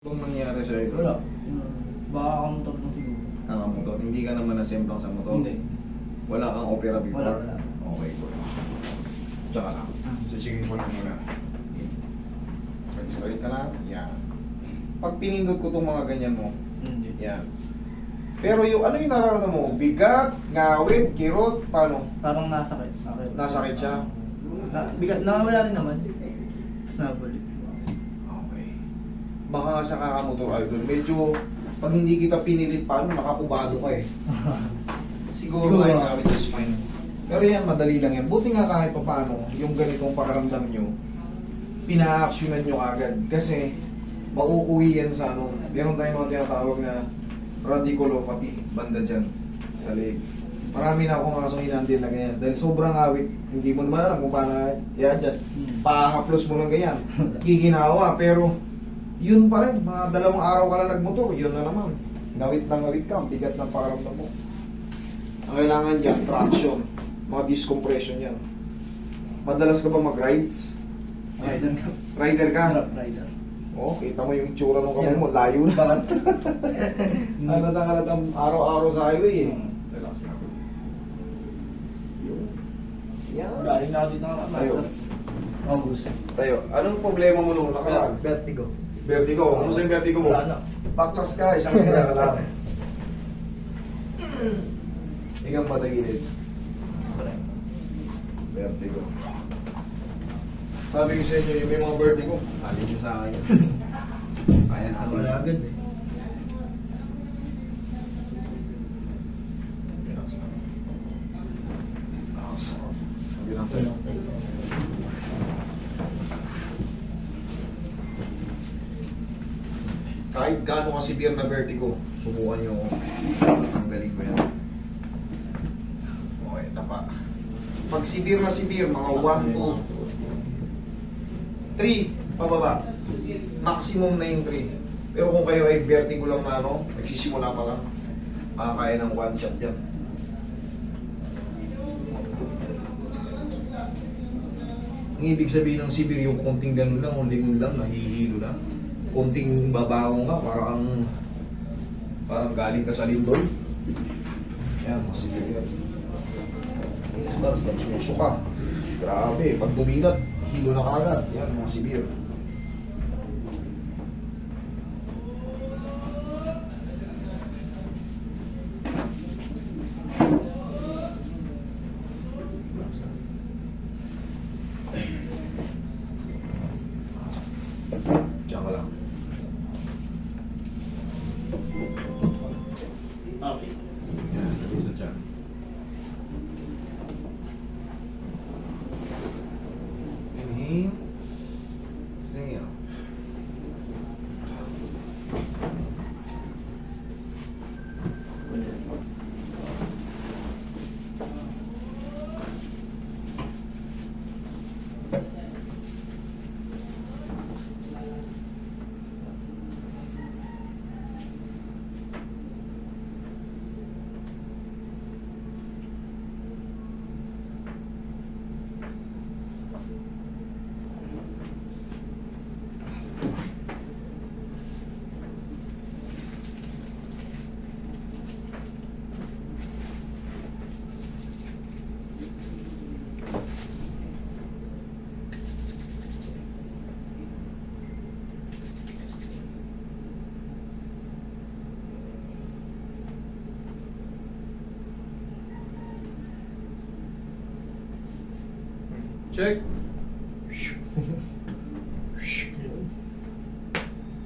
Kung nangyari sa'yo, Wala. Baka kamotor lang siguro. motor, hindi ka naman nasemplang sa motor? Hindi. Wala kang opera before? Wala. Okay, good. Tsaka lang. Chichingin ko lang muna. Straight ka lang. Yan. Pag pinindot ko itong mga ganyan mo, Hindi. yan. Pero yung ano yung nararamdaman mo? Bigat, ngawit, kirot, paano? Parang nasakit. Nasakit siya? Bigat. Nakawala rin naman. Tapos nabalik. Okay. Baka nga sa kakamotor idol, medyo pag hindi kita pinilit paano, nakakubado ka eh. Siguro Siguro. nga yung gamit sa spine. Pero yan, madali lang yan. Buti nga kahit pa paano, yung ganitong pakaramdam nyo, pina-actionan nyo agad. Kasi, mauuwi yan sa ano. Meron tayong mga tinatawag na radiculopathy, banda dyan, sa leg. Marami na akong kasong hinandil na ganyan. Dahil sobrang awit, hindi mo naman alam kung paano i-adjust. Pahaplos mo ng ganyan. Giginawa, pero yun pa rin. Mga 2 araw ka lang nagmotor, yun na naman. Ngawit na ngawit ka, ang bigat ng pakaramdam mo. Ang kailangan dyan, traction. Mga discompression yan. Madalas ka ba mag-rides? Rider ka. Rider ka? Rider. Oo, kita mo yung itsura ng kamay mo, layo na. Bakit? Kalat ang araw-araw sa highway eh. Relax na. Yun. Yan. Galing na ako dito nga. Tayo. August. Tayo, anong problema mo nung nakaraan? Vertigo. Vertigo. Kumusta yung vertigo mo? Wala na. Paklas ka, isang kaya ka lang. Higang patagilid. Vertigo. Sabi ko sa inyo, yung may mga vertigo, alin nyo sa akin. Kaya natin. Wala agad eh. Relax na. Sarap. Sabi lang sa'yo. Kahit gaano ka severe na vertigo, subukan nyo tanggalin ko yan. Okay, tapa. Pag severe na severe, mga 1, 2, 3, pababa. Maximum na yung 3. Pero kung kayo ay vertigo lang na ano, nagsisimula pa lang, makakaya ng 1 shot yan. Ang ibig sabihin ng severe, yung konting ganun lang, o lingon lang, nahihilo na. Konting babaong ka, parang galing ka sa lindol. Yan, mas severe yan. Tapos nagsuso ka. Grabe, pag dumilat, hilo na kagad. Yan, mga severe. Diyan ka lang. Okay. Yan, isa dyan. Inhale. Exhale. Check.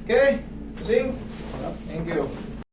Okay. Sing. Thank you.